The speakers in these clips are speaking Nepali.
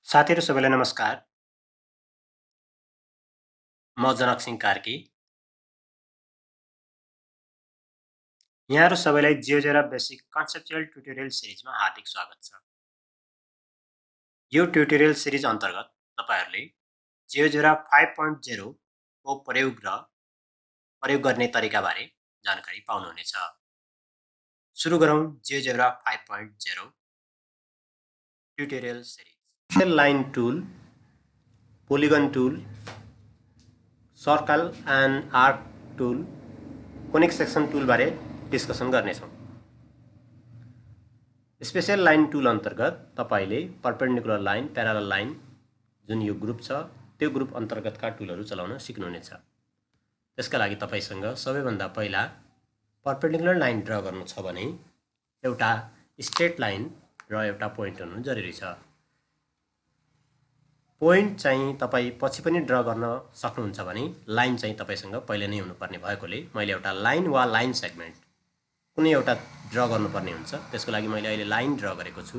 साथीहरु सबैलाई नमस्कार। म जनक सिंह कार्की। यहाँहरु सबैलाई जियोजेब्रा बेसिक कन्सेप्चुअल ट्युटोरियल सिरिजमा हार्दिक स्वागत छ। यो ट्युटोरियल सिरिज अन्तर्गत तपाईहरुले जियोजेब्रा 5.0 को प्रयोग गर्ने तरिकाबारे जानकारी पाउनुहुनेछ। सुरु गरौँ जियोजेब्रा 5.0 ट्युटोरियल सिरिज। सेल line tool, polygon tool, circle and arc tool, conic section tool बारे डिस्कसन गर्नेछौँ। स्पेशल लाइन टुल अन्तर्गत तपाईले परपेन्डिकुलर लाइन, प्यारालल लाइन जुन यो ग्रुप छ त्यो ग्रुप अन्तर्गतका टुलहरू चलाउन सिक्नुहुनेछ। त्यसका लागि तपाईसँग सबैभन्दा पहिला परपेन्डिकुलर लाइन ड्रा गर्नु छ भने एउटा स्ट्रेट लाइन र एउटा पोइन्ट हुनु जरुरी छ। पोइन्ट चाहिँ तपाई पछि पनि ड्रा गर्न सक्नुहुन्छ भने लाइन चाहिँ तपाईसँग पहिले नै हुनुपर्ने भएकोले मैले एउटा लाइन वा लाइन सेगमेन्ट कुनै एउटा ड्रा गर्नुपर्ने हुन्छ। त्यसको लागि मैले अहिले लाइन ड्रा गरेको छु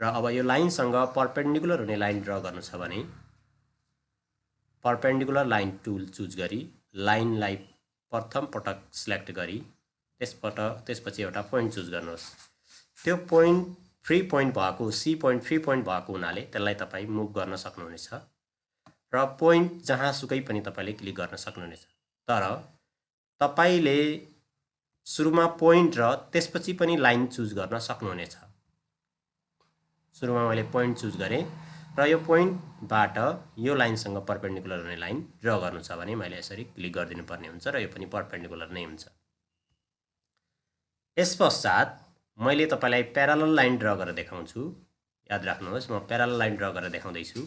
र अब यो लाइनसँग परपेन्डिकुलर हुने लाइन ड्रा गर्नु छ भने परपेन्डिकुलर लाइन टुल चुज गरी लाइनलाई प्रथम पटक सिलेक्ट गरी त्यसपछि एउटा पोइन्ट चुज गर्नुहोस्। त्यो पोइन्ट फ्री पोइन्ट भएको सी पोइन्ट फ्री पोइन्ट भएको हुनाले त्यसलाई तपाई मुभ गर्न सक्नुहुनेछ र पोइन्ट जहाँ सुकै पनि तपाईले क्लिक गर्न सक्नुहुनेछ। तर तपाईले सुरुमा पोइन्ट र त्यसपछि पनि लाइन चुज गर्न सक्नुहुनेछ। सुरुमा मैले पोइन्ट चुज गरे र यो पोइन्टबाट यो लाइनसँग परपेन्डिकुलर हुने लाइन ड्रा गर्नु छ भने मैले यसरी क्लिक गरिदिनु पर्ने हुन्छ र यो पनि परपेन्डिकुलर नै हुन्छ। यसपश्चात मैले तपाईलाई प्यारालल लाइन ड्रा गरेर देखाउँछु। याद राख्नुहोस् म प्यारालल लाइन ड्रा गरेर देखाउँदै छु।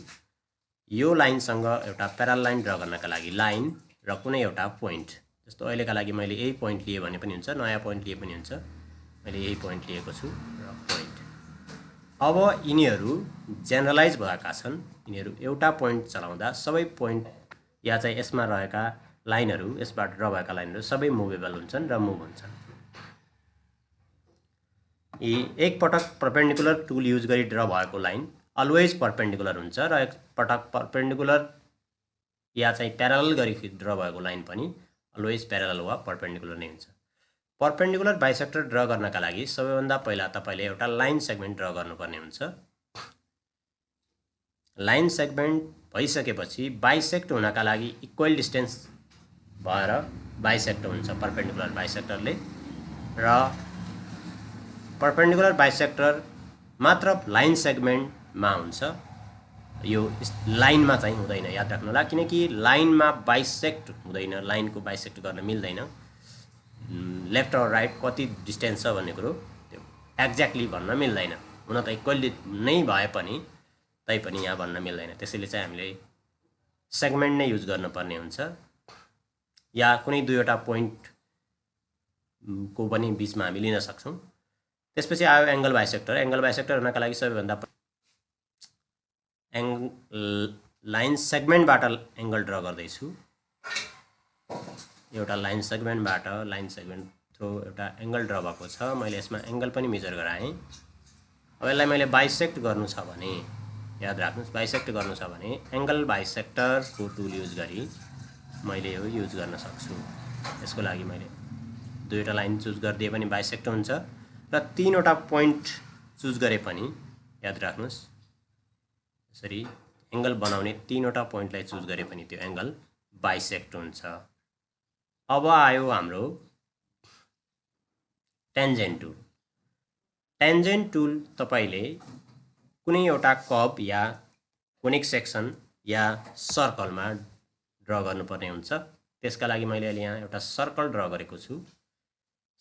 यो लाइनसँग एउटा प्यारालल लाइन ड्रा गर्नका लागि लाइन र कुनै एउटा पोइन्ट, जस्तो अहिलेका लागि मैले यही पोइन्ट लिए भने पनि हुन्छ, नयाँ पोइन्ट लिए पनि हुन्छ। मैले यही पोइन्ट लिएको छु र पोइन्ट। अब यिनीहरू जेनरलाइज भएका छन्। यिनीहरू एउटा पोइन्ट चलाउँदा सबै पोइन्ट या चाहिँ यसमा रहेका लाइनहरू, यसबाट ड्रा भएका लाइनहरू सबै मुभेबल हुन्छन् र मुभ हुन्छन्। यी एक पटक परपेन्डिकुलर टुल युज गरी ड्रा भएको लाइन अलवेज परपेन्डिकुलर हुन्छ र एक पटक परपेन्डिकुलर या चाहिँ प्यारालल गरी ड्रा भएको लाइन पनि अलवेज प्यारालल वा परपेन्डिकुलर नै हुन्छ। परपेन्डिकुलर बाइसेक्टर ड्रा गर्नका लागि सबैभन्दा पहिला तपाईले एउटा लाइन सेगमेन्ट ड्रा गर्नुपर्ने हुन्छ। लाइन सेगमेन्ट भइसकेपछि बाइसेक्ट हुनका लागि इक्वल डिस्टेन्स भएर बाइसेक्ट हुन्छ परपेन्डिकुलर बाइसेक्टरले र परपेन्डिकुलर बाइसेक्टर मात्र लाइन सेगमेन्टमा हुन्छ। यो लाइनमा चाहिँ हुँदैन, याद राख्नु होला, किनकि लाइनमा बाइसेक्ट हुँदैन, लाइनको बाइसेक्ट गर्न मिल्दैन। लेफ्ट र राइट कति डिस्टेन्स छ भन्ने कुरो त्यो एक्ज्याक्टली भन्न मिल्दैन। हुन त इक्वल नै भए पनि तैपनि यहाँ भन्न मिल्दैन। त्यसैले चाहिँ हामीले सेगमेन्ट नै युज गर्नुपर्ने हुन्छ या कुनै दुईवटा पोइन्ट को पनि बीचमा हामी लिन सक्छौं। त्यसपछि आयो एंगल बाइसेक्टर। एंगल बाइसेक्टर हुनका लागि सबैभन्दा लाइन सेगमेन्टबाट एंगल ड्रा गर्दै छु। एउटा लाइन सेगमेन्टबाट लाइन सेगमेन्ट थ्रु एउटा एंगल ड्रा भएको छ। मैले यसमा एंगल पनि मेजर गराएँ। अब यसलाई मैले बाइसेक्ट गर्नु छ भने याद राख्नुस्, बाइसेक्ट गर्नु छ भने एंगल बाइसेक्टरको टुल युज गरी मैले यो युज गर्न सक्छु। यसको लागि मैले दुईवटा लाइन चुज गरिदिए पनि बाइसेक्ट हुन्छ र तीनवटा पोइन्ट चुज गरे पनि याद राख्नुस्, यसरी एंगल बनाउने तीनवटा पोइन्टलाई चुज गरे पनि त्यो एंगल बाइसेक्ट हुन्छ। अब आयो हाम्रो टेन्जेन्ट टुल। टेन्जेन्ट टुल तपाईले कुनै एउटा कर्व या कोनिक सेक्सन या सर्कलमा ड्रा गर्नुपर्ने हुन्छ। त्यसका लागि मैले अहिले यहाँ एउटा सर्कल ड्रा गरेको छु।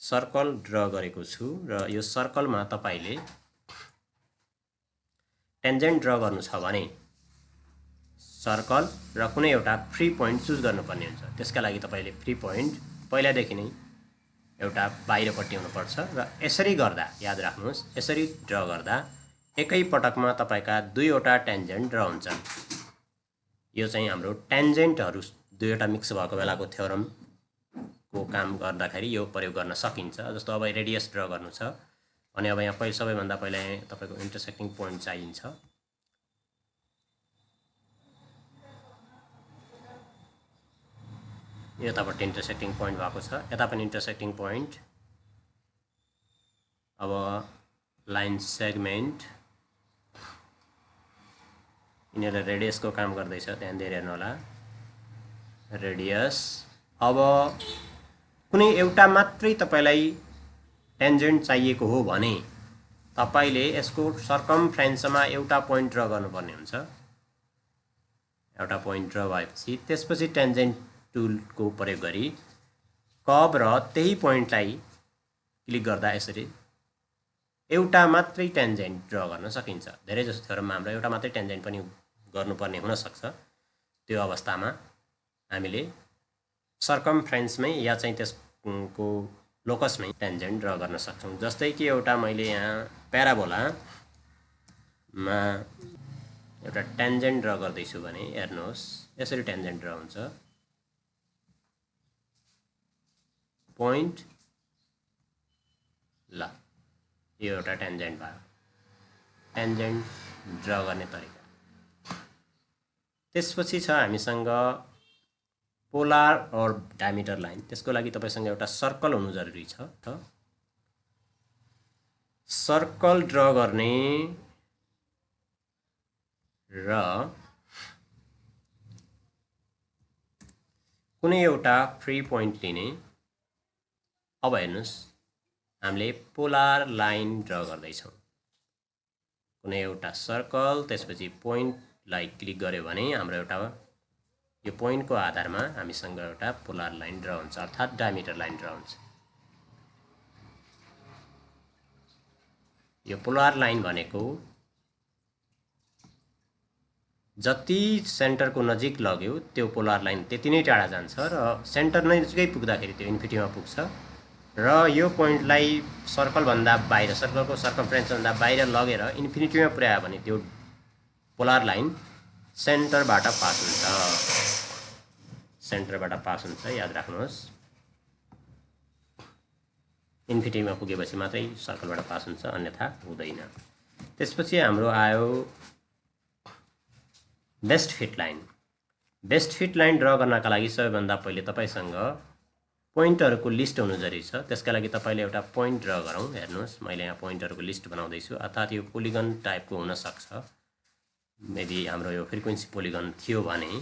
सर्कल ड्रा गरेको छु र यो सर्कलमा तपाईले टेन्जेन्ट ड्रा गर्नु छ भने सर्कल र कुनै एउटा फ्री पोइन्ट चुज गर्नुपर्ने हुन्छ। त्यसका लागि तपाईले फ्री पोइन्ट पहिलादेखि नै एउटा बाहिरपट्टि हुनुपर्छ र यसरी गर्दा याद राख्नुहोस्, यसरी ड्रा गर्दा एकै पटकमा तपाईका दुईवटा टेन्जेन्ट ड्रा हुन्छन्। यो चाहिँ हाम्रो टेन्जेन्टहरु दुईवटा मिक्स भएको बेलाको थ्योरम को काम गर्दाखेरि यो प्रयोग गर्न सकिन्छ। जस्तो अब रेडियस ड्रा गर्नु छ भने अब यहाँ सबैभन्दा पहिला तपाईको इन्टरसेक्टिङ पोइन्ट चाहिन्छ। यतापट्टि इन्टरसेक्टिङ पोइन्ट भएको छ, यता पनि इन्टरसेक्टिङ पोइन्ट। अब लाइन सेगमेन्ट यिनीहरूले रेडियसको काम गर्दैछ, ध्यान दिएर हेर्नु होला, रेडियस। अब कुनै एउटा मात्रै तपाईलाई टेन्जेन्ट चाहिएको हो भने तपाईले यसको सर्कमफ्रेन्समा एउटा पोइन्ट ड्र गर्नुपर्ने हुन्छ। एउटा पोइन्ट ड्र भएपछि त्यसपछि टेन्जेन्ट टुलको प्रयोग गरी कर्व र त्यही पोइन्टलाई क्लिक गर्दा यसरी एउटा मात्रै टेन्जेन्ट ड्र गर्न सकिन्छ। धेरै जसो थ्योरममा हाम्रो एउटा मात्रै टेन्जेन्ट पनि गर्नुपर्ने हुन सक्छ। त्यो अवस्थामा हामीले सर्कमफ्रेन्समै या चाहिँ त्यसको लोकसमै टेन्जेन्ट ड्र गर्न सक्छौँ। जस्तै कि एउटा मैले यहाँ प्याराबोलामा एउटा टेन्जेन्ट ड्र गर्दैछु भने हेर्नुहोस् यसरी टेन्जेन्ट ड्र हुन्छ। पोइन्ट, ल यो एउटा टेन्जेन्ट भयो। टेन्जेन्ट ड्र गर्ने तरिका। त्यसपछि छ हामीसँग पोलार और डायमिटर लाइन। त्यसको लागि तपाईसँग एउटा सर्कल हुनु जरुरी छ। सर्कल ड्र गर्ने र कुनै एउटा फ्री पोइन्ट लिने। अब हेर्नुस् हामीले पोलार लाइन ड्र गर्दैछौँ। कुनै एउटा सर्कल त्यसपछि पोइन्टलाई क्लिक गर्यो भने हाम्रो एउटा यो पोइन्टको आधारमा हामीसँग एउटा पोलार लाइन ड्र हुन्छ, अर्थात् डायमिटर लाइन ड्र हुन्छ। यो पोलार लाइन भनेको जति सेन्टरको नजिक लग्यो त्यो पोलार लाइन त्यति नै टाढा जान्छ र सेन्टर नजिकै पुग्दाखेरि त्यो इन्फिनिटीमा पुग्छ। र यो पोइन्टलाई सर्कलभन्दा बाहिर, सर्कलको सर्कमफ्रेन्सभन्दा बाहिर लगेर इन्फिनिटीमा पुर्यायो भने त्यो पोलार लाइन सेन्टरबाट पास हुन्छ। सेन्टरबाट पास हुन्छ, याद राख्नुहोस्। इन्फिनिटीमा पुगेपछि मात्रै सर्कलबाट पास हुन्छ, अन्यथा हुँदैन। त्यसपछि हाम्रो आयो best fit line. Best fit line draw गर्नका लागि सबैभन्दा पहिले तपाईसँग पोइन्टहरुको लिस्ट हुनु जरुरी छ। त्यसका लागि तपाईले एउटा पोइन्ट ड्र गरौँ। हेर्नुहोस् मैले यहाँ पोइन्टहरुको लिस्ट बनाउँदैछु, अर्थात् यो पोलिगन टाइपको हुन सक्छ। यदि हाम्रो यो फ्रिक्वेन्सी पोलिगन थियो भने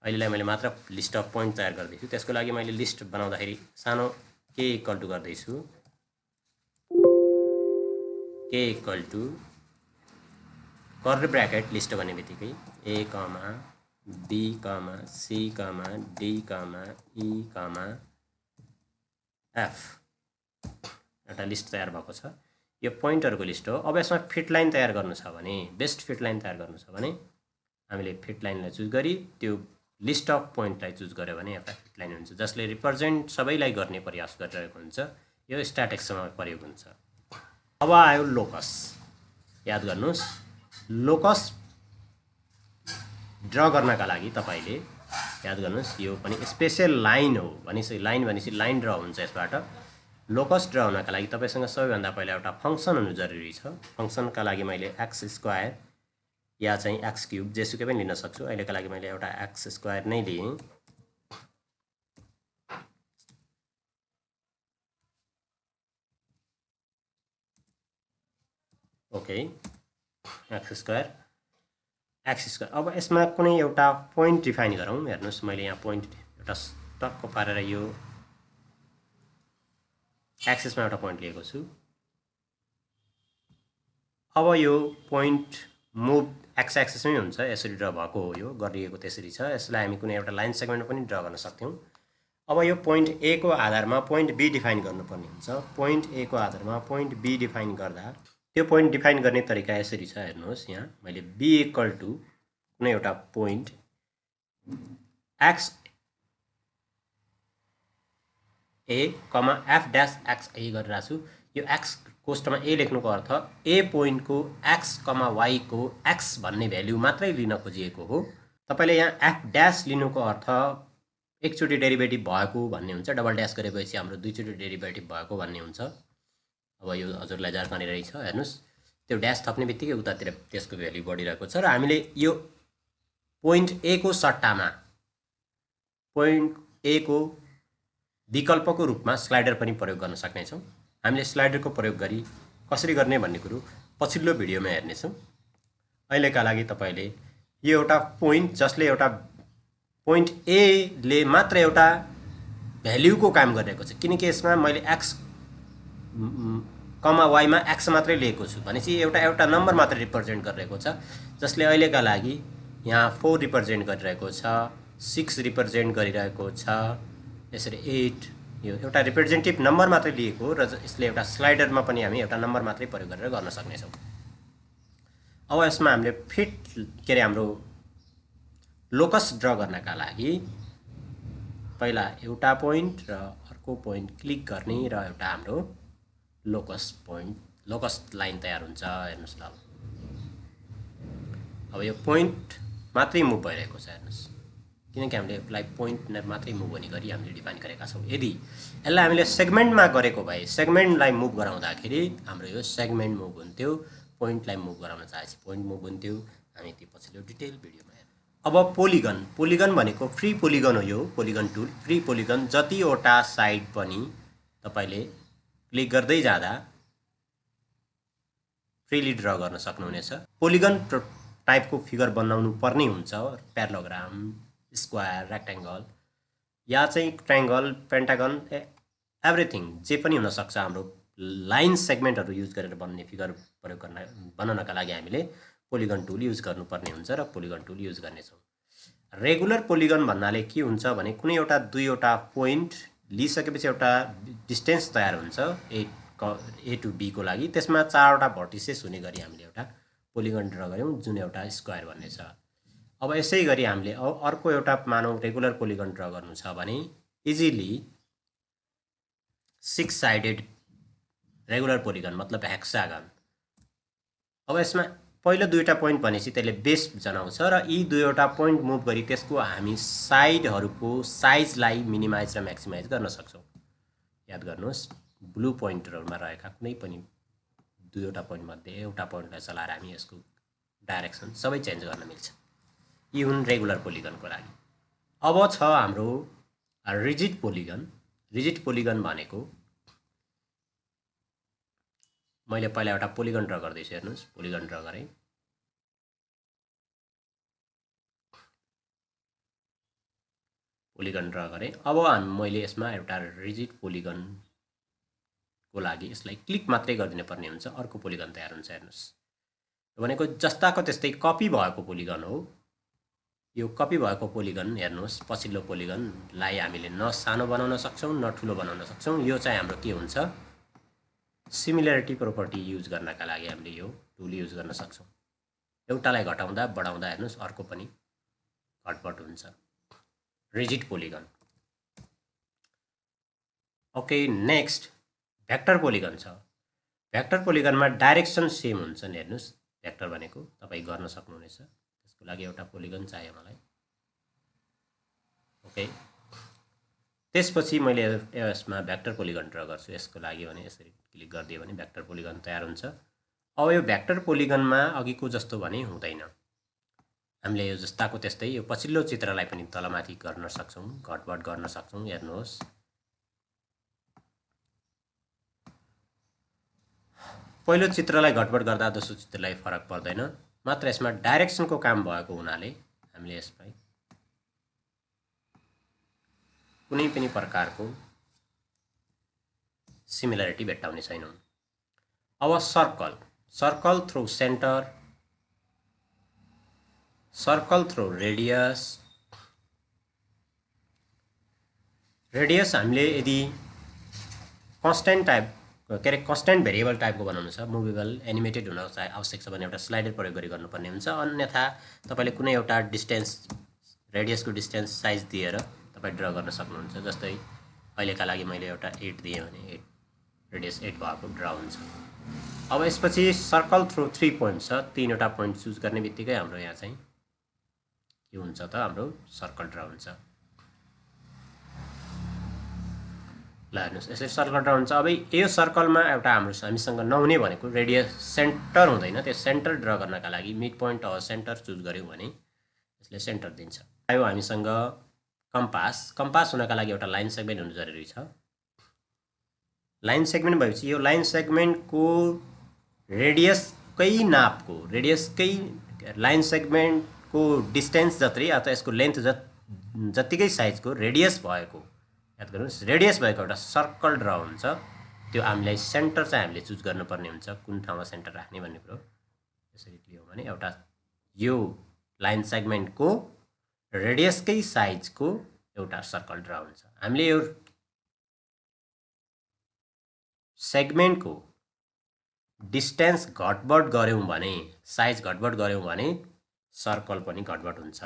अहिलेलाई मैले मात्र लिस्ट अफ पोइन्ट तयार गर्दैछु। त्यसको लागि मैले लिस्ट बनाउँदाखेरि सानो k इक्वल टु गर्दैछु। k equal to curly bracket list भन्ने बित्तिकै a, b, c, d, e, f एउटा लिस्ट तयार भएको छ। यो पोइन्टहरुको लिस्ट हो। अब यसमा फिट लाइन तयार गर्नु छ भने, बेस्ट फिट लाइन तयार गर्नु छ भने हामीले फिट लाइनलाई चुज गरी त्यो लिस्ट अफ पोइन्टलाई चुज गर्यो भने एउटा फिट लाइन हुन्छ, जसले रिप्रेजेन्ट सबैलाई गर्ने प्रयास गरिरहेको हुन्छ। यो स्ट्याटिक्समा प्रयोग हुन्छ। अब आयो लोकस। याद गर्नुस्, लोकस ड्र गर्नका लागि तपाईले याद गर्नुस् यो पनि स्पेशल लाइन हो। भनेपछि लाइन लाइन ड्र हुन्छ। यसबाट लोकस ड्र हुनका लागि तपाईसँग सबैभन्दा पहिला एउटा फंक्सन हुनु जरुरी छ। फंक्सनका लागि मैले x स्क्वायर या चाहिँ x क्यूब जेसुकै पनि लिन सक्छु। अहिलेका लागि मैले एउटा x स्क्वायर नै लिएँ। Okay, x square. अब यसमा कुनै एउटा पोइन्ट डिफाइन गरौँ। हेर्नुस् मैले यहाँ पोइन्ट एउटा टक्क पारेर यो एक्सिसमा एउटा पोइन्ट लिएको छु। अब यो पोइन्ट मुभ एक्स एक्सिसमै हुन्छ, यसरी ड्र भएको हो। यो गरिएको त्यसरी छ। यसलाई हामी कुनै एउटा लाइन सेगमेन्टमा पनि ड्र गर्न सक्थ्यौँ। अब यो पोइन्ट ए को आधारमा पोइन्ट बी डिफाइन गर्नुपर्ने हुन्छ। पोइन्ट ए को आधारमा पोइन्ट बी डिफाइन गर्दा त्यो पोइन्ट डिफाइन गर्ने तरिका यसरी छ। हेर्नुहोस् यहाँ मैले बी इक्वल टु कुनै एउटा point x a f dash x a गरिरहेको छु। यो एक्स कोष्टमा ए लेख्नुको अर्थ ए पोइन्टको एक्स वाई को एक्स भन्ने भ्यालु मात्रै लिन खोजिएको हो। तपाईले यहाँ एफ ड्यास लिनुको अर्थ एकचोटि डेरिभेटिभ भएको भन्ने हुन्छ। डबल ड्यास गरेपछि हाम्रो दुईचोटि डेरिभेटिभ भएको भन्ने हुन्छ। अब यो हजुरलाई जानकारी रहेछ। हेर्नुस् त्यो ड्यास थप्ने बित्तिकै उतातिर त्यसको भ्यालु बढिरहेको छ र हामीले यो पोइन्ट ए को सट्टामा पोइन्ट ए को विकल्पको रूपमा स्लाइडर पनि प्रयोग गर्न सक्नेछौँ। हामीले स्लाइडरको प्रयोग गरी कसरी गर्ने भन्ने कुरो पछिल्लो भिडियोमा हेर्नेछौँ। अहिलेका लागि तपाईले यो एउटा पोइन्ट जसले एउटा पोइन्ट ए ले मात्र एउटा भ्याल्युको काम गरिरहेको छ, किनकि यसमा मैले x कमा y मा x मात्रै लिएको छु भनेपछि एउटा नम्बर मात्र रिप्रेजेन्ट गरिरहेको छ, जसले अहिलेका लागि यहाँ 4 रिप्रेजेन्ट गरिरहेको छ, 6 रिप्रेजेन्ट गरिरहेको छ, यसरी 8 यो एउटा रिप्रेजेन्टेटिभ नम्बर मात्रै लिएको र यसले एउटा स्लाइडरमा पनि हामी एउटा नम्बर मात्रै प्रयोग गरेर गर्न सक्नेछौँ। अब यसमा हामीले फिट हाम्रो लोकस ड्र गर्नका लागि पहिला एउटा पोइन्ट र अर्को पोइन्ट क्लिक गर्ने र एउटा हाम्रो लोकस लाइन तयार हुन्छ। हेर्नुस् ल, अब यो पोइन्ट मात्रै मुभ भइरहेको छ, हेर्नुस्, किनकि हामीले यसलाई पोइन्ट मात्रै मुभ हुने गरी हामीले डिफाइन गरेका छौँ। यदि यसलाई हामीले सेगमेन्टमा गरेको भए सेगमेन्टलाई मुभ गराउँदाखेरि हाम्रो यो सेगमेन्ट मुभ हुन्थ्यो, पोइन्टलाई मुभ गराउन चाहेपछि पोइन्ट मुभ हुन्थ्यो। हामी त्यो पछिल्लो डिटेल भिडियोमा हेर्छौँ। अब पोलिगन भनेको फ्री पोलिगन हो। यो पोलिगन टुल फ्री पोलिगन जतिवटा साइड पनि तपाईले क्लिक गर्दै जाँदा फ्रीली ड्र गर्न सक्नुहुनेछ। पोलिगन टाइपको फिगर बनाउनु पर्ने हुन्छ, प्यारालोग्राम, स्क्वायर, रेक्टेंगल या चाहिँ ट्रायंगल, पेन्टागन, एभ्रिथिङ जे पनि हुन सक्छ। हाम्रो लाइन सेगमेन्टहरू युज गरेर बन्ने फिगर प्रयोग बनाउनका लागि हामीले पोलिगन टुल युज गर्नुपर्ने हुन्छ र पोलिगन टुल युज गर्नेछौँ। रेगुलर पोलिगन भन्नाले के हुन्छ भने कुनै एउटा दुईवटा पोइन्ट लिइसकेपछि एउटा डिस्टेन्स तयार हुन्छ ए टु बी को लागि, त्यसमा चारवटा भर्टिसेस हुने गरी हामीले एउटा पोलिगन ड्र गऱ्यौँ जुन एउटा स्क्वायर भन्ने छ। अब यसै गरी हामीले अर्को एउटा मानौँ रेगुलर पोलिगन ड्र गर्नु छ भने इजिली 6 साइडेड रेगुलर पोलिगन मतलब हेक्सागन। अब यसमा पहिलो दुईवटा पोइन्ट भनेपछि त्यसले बेस जनाउँछ र यी दुईवटा पोइन्ट मुभ गरी त्यसको हामी साइडहरूको साइजलाई मिनिमाइज र म्याक्सिमाइज गर्न सक्छौँ। याद गर्नुहोस्, ब्लू पोइन्टहरूमा रहेका कुनै पनि दुईवटा पोइन्ट मध्ये एउटा पोइन्टलाई चलाएर हामी यसको डाइरेक्सन सबै चेन्ज गर्न मिल्छ। यी हुन् रेगुलर पोलिगनको लागि। अब छ हाम्रो रिजिड पोलिगन। रिजिड पोलिगन भनेको मैले पहिला एउटा पोलिगन ड्र गर्दैछु। हेर्नुहोस्, पोलिगन ड्र गरेँ। अब मैले यसमा एउटा रिजिड पोलिगनको लागि यसलाई क्लिक मात्रै गरिदिनु पर्ने हुन्छ, अर्को पोलिगन तयार हुन्छ। हेर्नुहोस्, भनेको जस्ताको त्यस्तै कपी भएको पोलिगन हो। यो कपी भएको पोलिगन हेर्नुहोस्, पछिल्लो पोलिगनलाई हामीले न सानो बनाउन सक्छौँ न ठुलो बनाउन सक्छौँ। यो चाहिँ हाम्रो के हुन्छ, सिमिलरिटी प्रोपर्टी युज गर्नका लागि हामीले यो टुल युज गर्न सक्छौँ। एउटालाई घटाउँदा बढाउँदा हेर्नुहोस् अर्को पनि घटबड हुन्छ। Rigid polygon. Okay, next vector polygon छ। भेक्टर पोलिगनमा डाइरेक्सन सेम हुन्छन्। हेर्नुहोस्, भेक्टर भनेको तपाईँ गर्न सक्नुहुनेछ। त्यसको लागि एउटा पोलिगन चाहियो मलाई। ओके, त्यसपछि मैले यसमा भेक्टर पोलिगन ड्र गर्छु। यसको लागि भने यसरी क्लिक गरिदियो भने भेक्टर पोलिगन तयार हुन्छ। अब यो भेक्टर पोलिगनमा अघिको जस्तो भने हुँदैन। हामीले यो जस्ताको त्यस्तै यो पछिल्लो चित्रलाई पनि तलमाथि गर्न सक्छौँ, घटबड गर्न सक्छौँ। हेर्नुहोस्, पहिलो चित्रलाई घटबड गर्दा दोस्रो चित्रलाई फरक पर्दैन, मात्र यसमा डाइरेक्सनको काम भएको हुनाले हामीले यसलाई कुनै पनि प्रकारको सिमिलरिटी भेट्टाउने छैनौँ। अब circle through centre, circle through radius. हामीले यदि कन्स्टेन्ट भेरिएबल टाइपको बनाउनु छ, मुभेबल एनिमेटेड हुन आवश्यक छ भने एउटा स्लाइडर प्रयोग गरी गर्नुपर्ने हुन्छ। अन्यथा तपाईँले कुनै एउटा डिस्टेन्स, रेडियसको डिस्टेन्स साइज दिएर तपाईँ ड्र गर्न सक्नुहुन्छ। जस्तै अहिलेका लागि मैले एउटा 8 दिएँ भने 8 रेडियस 8 भएको ड्र हुन्छ। अब यसपछि सर्कल थ्रु 3 पोइन्ट छ। 3वटा पोइन्ट चुज गर्ने बित्तिकै हाम्रो यहाँ चाहिँ के हुन्छ त, हाम्रो सर्कल ड्र हुन्छ। ल हेर्नुहोस्, यसरी सर्कल ड्र हुन्छ। अब यो सर्कलमा एउटा हामीसँग नहुने भनेको रेडियस सेन्टर हुँदैन। त्यो सेन्टर ड्र गर्नका लागि mid point or centre choose गऱ्यौँ भने यसले सेन्टर दिन्छ। आयो हामीसँग कम्पास हुनका लागि एउटा लाइन सेगमेन्ट हुनु जरुरी छ। लाइन सेगमेन्ट भएपछि यो लाइन सेगमेन्टको रेडियसकै लाइन सेगमेन्टको डिस्टेन्स जति अथवा यसको लेन्थ जतिकै साइजको रेडियस भएको, याद गर्नुहोस्, रेडियस भएको एउटा सर्कल ड्र हुन्छ। त्यो हामीलाई सेन्टर चाहिँ हामीले चुज गर्नुपर्ने हुन्छ, कुन ठाउँमा सेन्टर राख्ने भन्ने कुरो। यसरी क्लियर हो भने एउटा यो लाइन सेगमेन्टको रेडियसकै साइजको एउटा सर्कल ड्र हुन्छ। हामीले यो सेगमेन्टको डिस्टेन्स घटबड गऱ्यौँ भने, साइज घटबड गऱ्यौँ भने सर्कल पनि घटबड हुन्छ।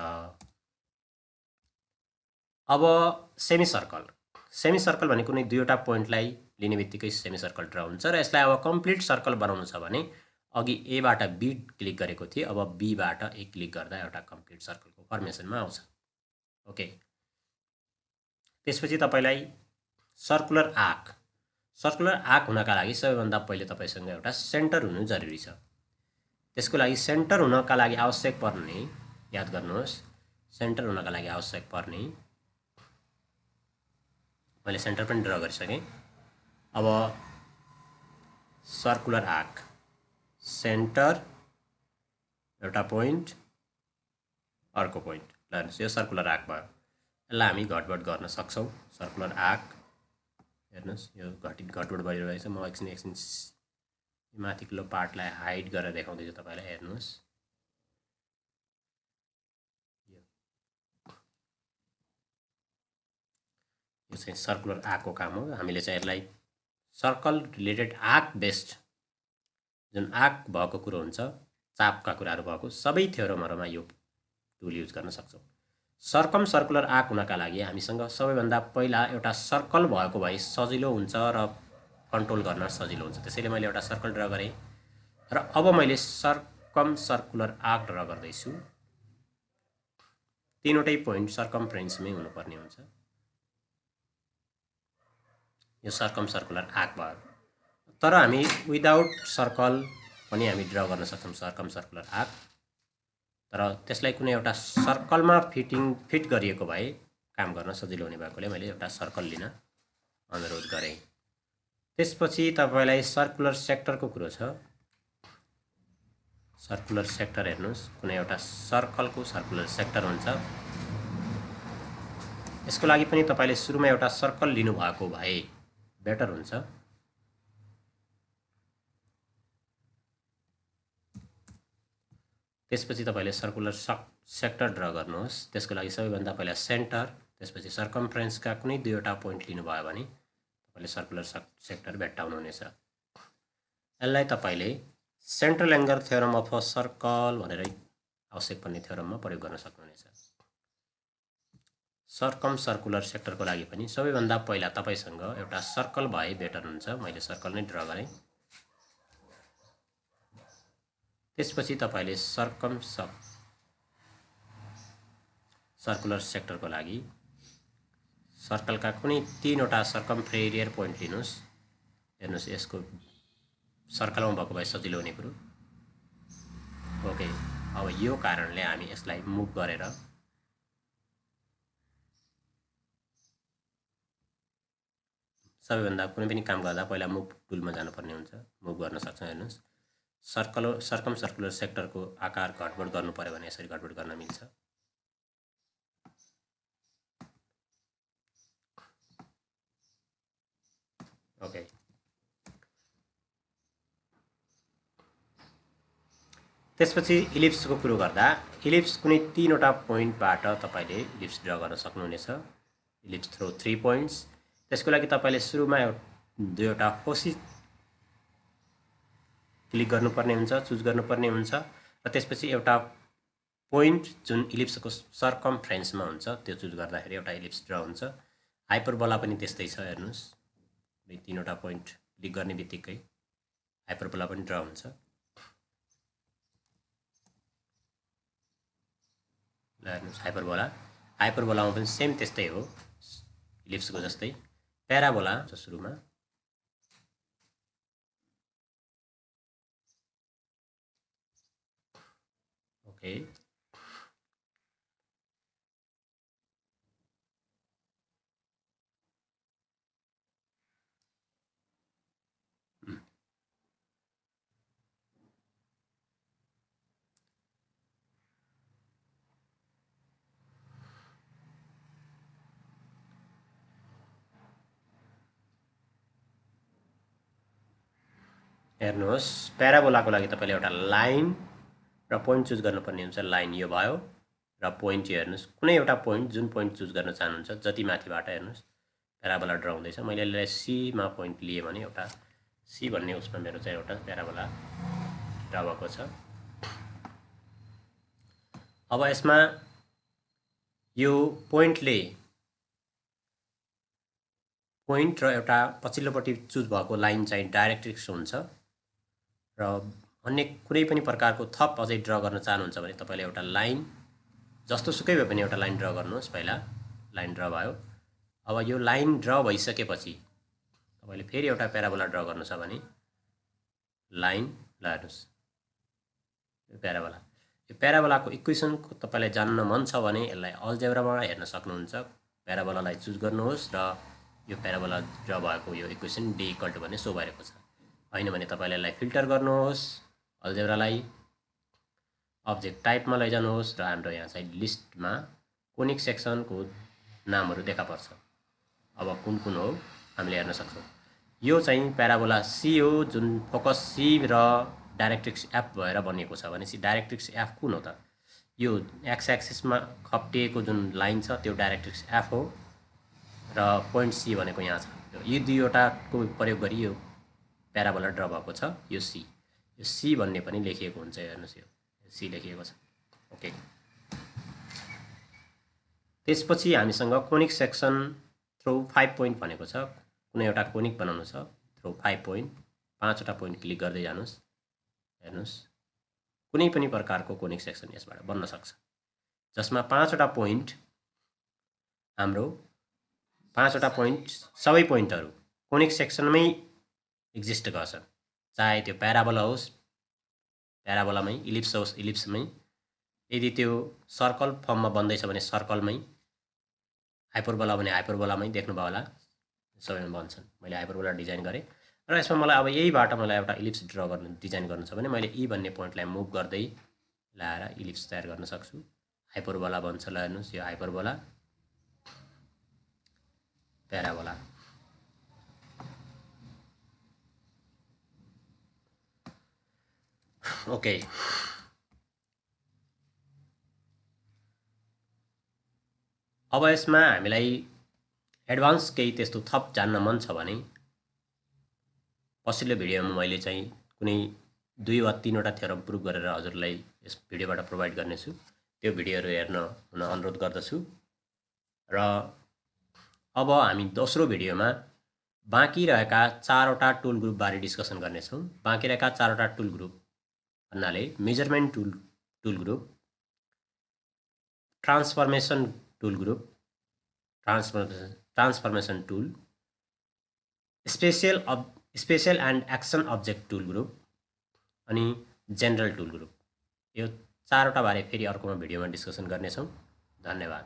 अब सेमी सर्कल भने कुनै दुईवटा पोइन्टलाई लिने बित्तिकै सेमी सर्कल ड्र हुन्छ र यसलाई अब कम्प्लिट सर्कल बनाउनु छ भने अघि एबाट बी क्लिक गरेको थिएँ, अब बीबाट ए क्लिक गर्दा एउटा कम्प्लिट सर्कलको फर्मेसनमा आउँछ। ओके, त्यसपछि तपाईलाई सर्कुलर आर्क हुनका लागि सबैभन्दा पहिले तपाईसँग एउटा सेन्टर हुनु जरुरी छ। त्यसको लागि सेन्टर हुनका लागि आवश्यक पर्ने, याद गर्नुहोस्, सेन्टर हुनका लागि आवश्यक पर्ने, मैले सेन्टर पनि ड्र गरिसकेँ। अब सर्कुलर आर्क, सेन्टर, एउटा पोइन्ट, अर्को पोइन्ट, ल हेर्नुहोस् यो सर्कुलर आर्क भयो। यसलाई हामी घटबड गर्न सक्छौँ। सर्कुलर आर्क हेर्नुहोस् यो घटबड भइरहेको छ। म एकछिन माथिल्लो पार्टलाई हाइड गरेर देखाउँदैछु तपाईलाई, हेर्नुहोस्। यो चाहिँ सर्कुलर आर्कको काम हो। हामीले चाहिँ यसलाई सर्कल रिलेटेड आर्क बेस्ड जुन आर्क भएको कुरो हुन्छ, चापका कुराहरू भएको सबै थ्योरमहरुमा यो टुल युज गर्न सक्छौँ। सर्कुलर आर्क हुनका लागि हामीसँग सबैभन्दा पहिला एउटा सर्कल भएको भए सजिलो हुन्छ र कन्ट्रोल गर्न सजिलो हुन्छ। त्यसैले मैले एउटा सर्कल ड्र गरेँ र अब मैले सर्कुलर आर्क ड्र गर्दैछु। तीनवटै पोइन्ट सर्कमफ्रेन्समै हुनुपर्ने हुन्छ। यो सर्कुलर आर्क भयो। तर हामी विदाउट सर्कल पनि हामी ड्र गर्न सक्छौँ सर्कुलर आर्क। तर त्यसलाई कुनै एउटा सर्कलमा फिट गरिएको भए काम गर्न सजिलो हुने भएकोले मैले एउटा सर्कल लिन अनुरोध गरेँ। त्यसपछि तपाईलाई सर्कुलर सेक्टरको कुरो छ। सर्कुलर सेक्टर हेर्नुहोस्, कुनै एउटा सर्कलको सर्कुलर सेक्टर हुन्छ। यसको लागि पनि तपाईले सुरुमा एउटा सर्कल लिनु भएको भए बेटर हुन्छ। त्यसपछि तपाईले सर्कुलर सेक्टर ड्र गर्नुहोस्। त्यसको लागि सबैभन्दा पहिला सेन्टर, त्यसपछि सर्कमफ्रेन्सका कुनै दुईवटा पोइन्ट लिनुभयो भने तपाईले सर्कुलर सेक्टर भेट्टाउनु हुनेछ। यसलाई तपाईले central angle theorem of a circle भनेर आवश्यक पर्ने थ्योरममा प्रयोग गर्न सक्नुहुनेछ। सर्कुलर सेक्टरको लागि पनि सबैभन्दा पहिला तपाईसँग एउटा सर्कल भए बेटर हुन्छ। मैले सर्कल नै ड्र गरेँ। त्यसपछि तपाईले सर्कुलर सेक्टरको लागि सर्कलका कुनै तीनवटा सर्कमफ्रेरियर पोइन्ट लिनुहोस्। हेर्नुहोस् यसको सर्कलमा भएको भए सजिलो हुने कुरो। ओके, अब यो कारणले हामी यसलाई मुभ गरेर सबैभन्दा कुनै पनि काम गर्दा पहिला मुभ टुलमा जानुपर्ने हुन्छ। मुभ गर्न सक्छौँ। हेर्नुहोस् सर्कुलर सेक्टरको आकार घटबड गर्नु पर्यो भने यसरी घटबड गर्न मिल्छ। ओके, त्यसपछि इलिप्सको कुरो गर्दा इलिप्स कुनै तीनवटा पोइन्टबाट तपाईले इलिप्स ड्र गर्न सक्नुहुनेछ। Ellipse through 3 points. त्यसको लागि तपाईले सुरुमा दुईवटा फोसी क्लिक गर्नुपर्ने हुन्छ, चुज गर्नुपर्ने हुन्छ र त्यसपछि एउटा पोइन्ट जुन इलिप्सको सर्कमफ्रेन्समा हुन्छ त्यो चुज गर्दाखेरि एउटा इलिप्स ड्र हुन्छ। हाइपरबोला पनि त्यस्तै छ। हेर्नुहोस् तीनवटा पोइन्ट क्लिक गर्ने बित्तिकै हाइपरबोला पनि ड्र हुन्छ। ल हेर्नुहोस् हाइपरबोलामा पनि सेम त्यस्तै हो, इलिप्सको जस्तै। प्याराबोला सुरुमा, ओके, हेर्नुहोस् प्याराबोलाको लागि तपाईँले एउटा लाइन र पोइन्ट चुज गर्नुपर्ने हुन्छ। लाइन यो भयो र पोइन्ट यो हेर्नुहोस् कुनै एउटा पोइन्ट जुन पोइन्ट चुज गर्न चाहनुहुन्छ जति माथिबाट हेर्नुहोस् प्याराबोला ड्र हुँदैछ। मैले यसलाई सीमा पोइन्ट लिएँ भने एउटा सी भन्ने उसमा मेरो चाहिँ एउटा प्याराबोला ड्र भएको छ। अब यसमा यो पोइन्टले पोइन्ट र एउटा पछिल्लोपट्टि चुज भएको लाइन चाहिँ डाइरेक्ट्रिक्स हुन्छ र अन्य कुनै पनि प्रकारको थप अझै ड्र गर्न चाहनुहुन्छ भने तपाईँले एउटा लाइन जस्तो सुकै भए पनि एउटा लाइन ड्र गर्नुहोस्। पहिला लाइन ड्र भयो। अब यो लाइन ड्र भइसकेपछि तपाईँले फेरि एउटा प्याराबोला ड्र गर्नु छ भने लाइन ल हेर्नुहोस् यो प्याराबोलाको इक्वेसनको तपाईँलाई जान्न मन छ भने यसलाई अलजेब्रामा हेर्न सक्नुहुन्छ। प्याराबोलालाई चुज गर्नुहोस् र यो प्याराबोला ड्र भएको यो इक्वेसन d = भन्ने सो भइरहेको छ। हैन भने तपाईँले यसलाई फिल्टर गर्नुहोस्, अलजेब्रालाई अब्जेक्ट टाइपमा लैजानुहोस् र हाम्रो यहाँ चाहिँ लिस्टमा कोनिक सेक्सनको नामहरू देखा पर्छ। अब कुन कुन हो हामीले हेर्न सक्छौँ। यो चाहिँ प्याराबोला सी हो जुन फोकस सी र डाइरेक्ट्रिक्स एफ भएर बनिएको छ। भनेपछि डाइरेक्ट्रिक्स एफ कुन हो त? यो एक्स एक्सिसमा खप्टिएको जुन लाइन छ त्यो डाइरेक्ट्रिक्स एफ हो र पोइन्ट सी भनेको यहाँ छ। यी दुईवटाको प्रयोग गरी यो प्याराबोला ड्र भएको छ। यो सी भन्ने पनि लेखिएको हुन्छ। हेर्नुहोस् यो सी लेखिएको छ। ओके, त्यसपछि हामीसँग कोनिक सेक्सन थ्रो 5 पोइन्ट भनेको छ। कुनै एउटा कोनिक बनाउनु छ, थ्रो 5 पोइन्ट, 5वटा पोइन्ट क्लिक गर्दै जानुहोस्। हेर्नुहोस् कुनै पनि प्रकारको कोनिक सेक्सन यसबाट बन्न सक्छ जसमा 5वटा पोइन्ट हाम्रो 5वटा पोइन्ट सबै पोइन्टहरू कोनिक सेक्सनमै एक्जिस्ट गर्छन्। चाहे त्यो प्याराबोला होस् प्याराबोलामै, इलिप्स होस् इलिप्समै, यदि त्यो सर्कल फर्ममा बन्दैछ भने सर्कलमै, हाइपरबोला भने हाइपरबोलामै देख्नुभयो होला सबैमा बन्छन्। मैले हाइपरबोला डिजाइन गरेँ र यसमा मलाई अब यहीबाट मलाई एउटा इलिप्स ड्र गर्न डिजाइन गर्नु छ भने मैले ई भन्ने पोइन्टलाई मुभ गर्दै ल्याएर इलिप्स तयार गर्न सक्छु। हाइपरबोला बन्छ। ल हेर्नुहोस् यो हाइपरबोला प्याराबोला। ओके, अब यसमा हामीलाई एडभान्स केही त्यस्तो थप जान्न मन छ भने पछिल्लो भिडियोमा मैले चाहिँ कुनै 2 वा 3वटा थ्योरम प्रुभ गरेर हजुरलाई यस भिडियोबाट प्रोभाइड गर्नेछु। त्यो भिडियोहरू हेर्न हुन अनुरोध गर्दछु। र अब हामी दोस्रो भिडियोमा बाँकी रहेका 4वटा टुल ग्रुप बारे डिस्कसन गर्नेछौँ। बाँकी रहेका 4वटा टुल ग्रुप भन्नाले measurement tool group, transformation tool group, transformation tool, special and action object tool group अनि जेनरल टुल ग्रुप। यो 4वटा बारे फेरि अर्कोमा भिडियोमा डिस्कसन गर्नेछौँ। धन्यवाद।